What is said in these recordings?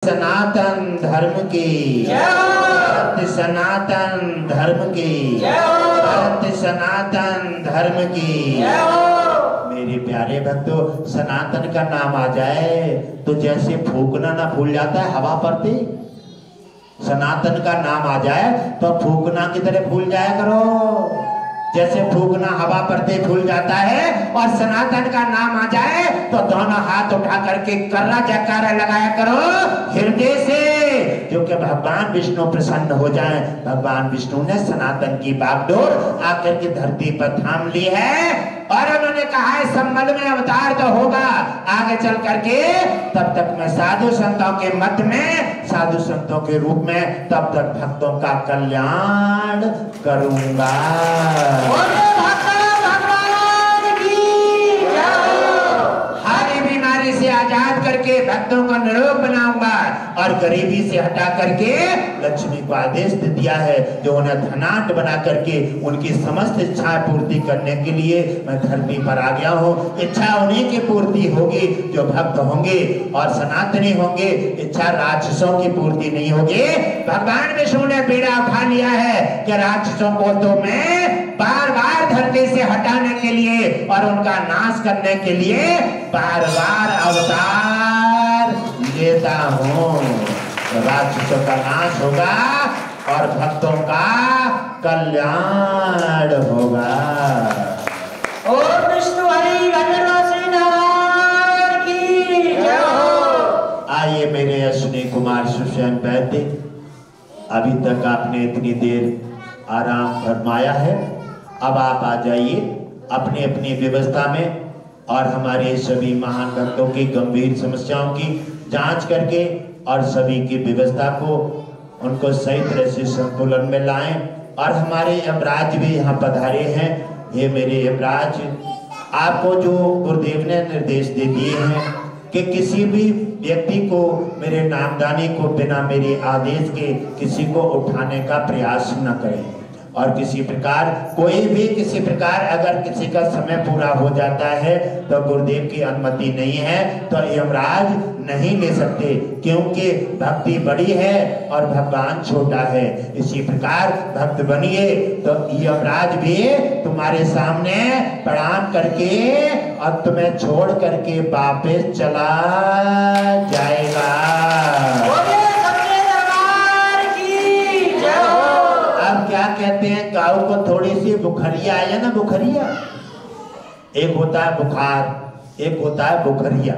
सनातन धर्म की सत्य, सनातन धर्म की सत्य, सनातन धर्म की। मेरे प्यारे भक्तों, सनातन का नाम आ जाए तो जैसे फूकना ना फूल जाता है हवा परते, सनातन का नाम आ जाए तो फूकना की तरह फूल जाया करो। जैसे फूकना हवा परते फूल जाता है और सनातन का नाम आ जाए तो दोनों हाथ उठा करके कर्रा जयकारा लगाया करो हृदय से, क्योंकि भगवान विष्णु प्रसन्न हो जाए। भगवान विष्णु ने सनातन की बागडोर आकर के धरती पर थाम ली है और उन्होंने कहा है संबल में अवतार तो होगा आगे चल करके, तब तक मैं साधु संतों के मध्य में, साधु संतों के रूप में तब तक भक्तों का कल्याण करूंगा। हर बीमारी से आजाद करके भक्तों को निरोग बनाऊंगा और गरीबी से हटा करके लक्ष्मी को आदेश दिया है जो उन्हें धनाढ्य बना करके उनकी समस्त इच्छाएं पूर्ति करने के लिए मैं धरती पर आ गया हूँ। इच्छा उन्हीं की पूर्ति होगी जो भक्त होंगे और सनातनी होंगे। इच्छा राक्षसों की पूर्ति नहीं होगी। भगवान विष्णु ने बीड़ा उठा लिया है कि राक्षसों को तो मैं बार बार धरती से हटाने के लिए और उनका नाश करने के लिए बार बार अवतार लेता हूँ। राक्षसों का नाश होगा और भक्तों का कल्याण होगा। ओम विष्णु हरि की जय हो। आइए मेरे अश्विनी कुमार सुषैन वैद्य, अभी तक आपने इतनी देर आराम फरमाया है, अब आप आ जाइए अपनी अपनी व्यवस्था में और हमारे सभी महान भक्तों की गंभीर समस्याओं की जांच करके और सभी की व्यवस्था को उनको सही तरह से संतुलन में लाएं। और हमारे यमराज भी यहाँ पधारे हैं। ये मेरे यमराज, आपको जो गुरुदेव ने निर्देश दे दिए हैं कि किसी भी व्यक्ति को, मेरे नामदानी को बिना मेरे आदेश के किसी को उठाने का प्रयास न करें और किसी प्रकार कोई भी किसी प्रकार अगर किसी का समय पूरा हो जाता है तो गुरुदेव की अनुमति नहीं है तो यमराज नहीं ले सकते, क्योंकि भक्ति बड़ी है और भगवान छोटा है। इसी प्रकार भक्त बनिए तो यमराज भी तुम्हारे सामने प्रणाम करके और तुम्हें छोड़ करके वापस चला जाएगा। क्या कहते हैं, गाँव को थोड़ी सी बुखारिया आया ना, बुखारिया, एक होता है बुखार, एक होता है बुखारिया।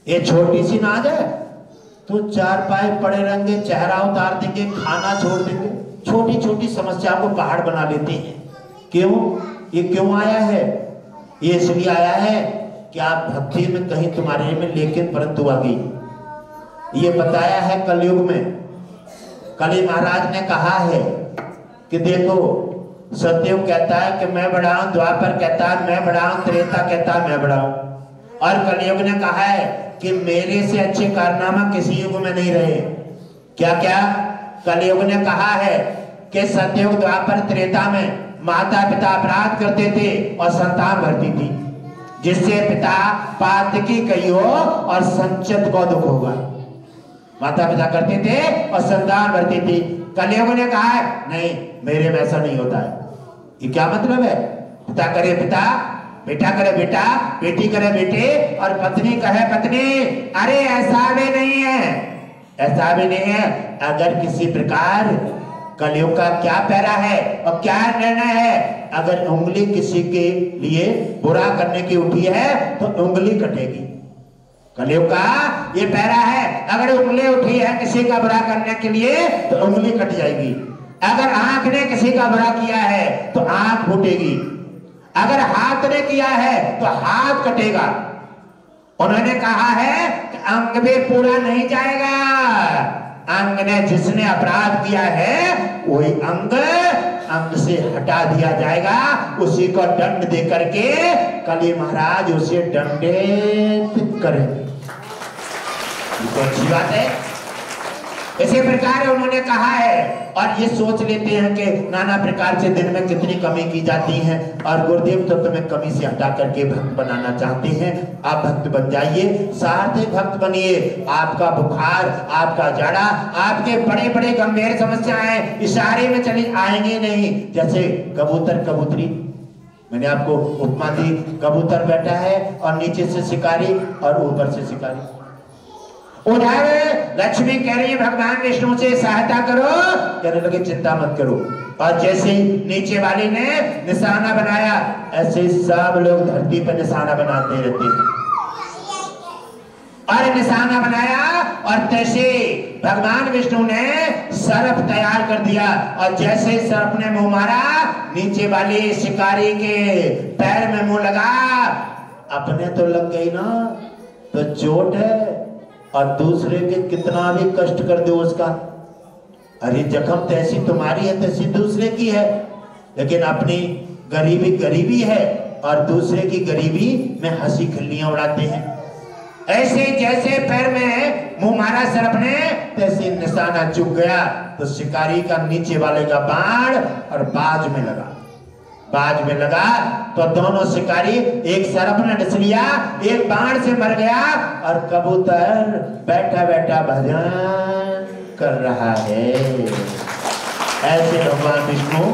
ये छोटी सी ना आ जाए तो चार पाए पड़े रहेंगे, चेहरा उतार देंगे, खाना छोड़ देंगे, छोटी छोटी समस्या को पहाड़ बना लेते हैं। क्यों? ये क्यों आया है? ये इसलिए आया है कि आप भक्ति में कहीं तुम्हारे में लेकिन परंतु आ गई। ये बताया है कलयुग में, कली महाराज ने कहा है कि देखो सत्ययुग कहता है कि मैं बड़ा हूं, द्वापर कहता है मैं बड़ा हूं, त्रेता कहता है मैं बड़ा हूं, और कलयुग ने कहा है कि मेरे से अच्छे कारनामा किसी युग में नहीं रहे। क्या क्या? कलयुग ने कहा है कि सत्ययुग द्वापर त्रेता में माता पिता अपराध करते थे और संतान भरती थी, जिससे पिता पातकी कहियो और संचित को दुख होगा। माता पिता करते थे और संतान भरती थी। कलयुग ने कहा है नहीं, मेरे में ऐसा नहीं होता है। ये क्या मतलब है? पिता करे पिता, बेटा करे बेटा, बेटी करे बेटे और पत्नी कहे पत्नी। अरे ऐसा भी नहीं है, ऐसा भी नहीं है। अगर किसी प्रकार कलयुग का क्या पैरा है और क्या निर्णय है, अगर उंगली किसी के लिए बुरा करने की उठी है तो उंगली कटेगी। कलयुग का ये पैरा है, अगर उंगली उठी है किसी का बुरा करने के लिए तो उंगली कट जाएगी। अगर आंख ने किसी का बुरा किया है तो आंख फूटेगी। अगर हाथ ने किया है तो हाथ कटेगा। उन्होंने कहा है कि अंग भी पूरा नहीं जाएगा। अंग ने जिसने अपराध किया है वही अंग से हटा दिया जाएगा, उसी को दंड दे करके कली महाराज उसे दंडित करेंगे। तो अच्छी बात है। इसी प्रकार उन्होंने कहा है और ये सोच लेते हैं कि नाना प्रकार से दिन में कितनी कमी की जाती है और गुरुदेव तो तुम्हें कमी से हटा करके भक्त बनाना चाहते हैं। आप भक्त बन जाइए, सार्थक भक्त बनिए। आपका बुखार, आपका जड़ा, आपके बड़े बड़े गंभीर समस्याएं इशारे में चली आएंगे नहीं। जैसे कबूतर कबूतरी, मैंने आपको उपमा दी, कबूतर बैठा है और नीचे से शिकारी और ऊपर से शिकारी। उधर लक्ष्मी कह रही है भगवान विष्णु से सहायता करो, कहने लगे चिंता मत करो। और जैसे नीचे वाले ने निशाना बनाया, ऐसे सब लोग धरती पर निशाना बनाते रहते हैं। और निशाना बनाया और तैसे भगवान विष्णु ने सर्प तैयार कर दिया और जैसे सर्प ने मुंह मारा, नीचे वाले शिकारी के पैर में मुंह लगा। अपने तो लग गई ना तो चोट है और दूसरे के कितना भी कष्ट कर दो उसका, अरे जख्म तैसी तुम्हारी है तैसी दूसरे की है। लेकिन अपनी गरीबी गरीबी है और दूसरे की गरीबी में हंसी खिल्लियां उड़ाते हैं। ऐसे जैसे पैर में मुंह मारा सर्प ने, तैसे निशाना चुक गया तो शिकारी का नीचे वाले का बाण और बाज में लगा। बाज में लगा तो दोनों शिकारी, एक सर्प ने डस लिया, एक बाण से मर गया और कबूतर बैठा बैठा भजन कर रहा है। ऐसे भगवान विष्णु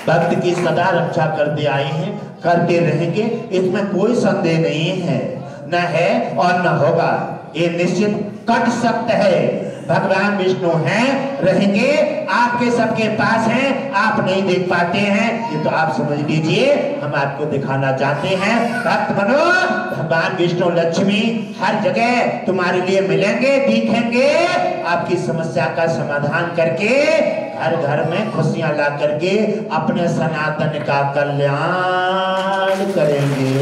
भक्त की सदा रक्षा करते आए हैं, करते रहेंगे, इसमें कोई संदेह नहीं है, न है और न होगा। ये निश्चित कट सत्य है। भगवान विष्णु हैं, रहेंगे, आपके सबके पास हैं, आप नहीं देख पाते हैं, ये तो आप समझ लीजिए, हम आपको दिखाना चाहते हैं। भक्त बनो, भगवान विष्णु लक्ष्मी हर जगह तुम्हारे लिए मिलेंगे, दिखेंगे, आपकी समस्या का समाधान करके हर घर में खुशियां ला करके अपने सनातन का कल्याण करेंगे।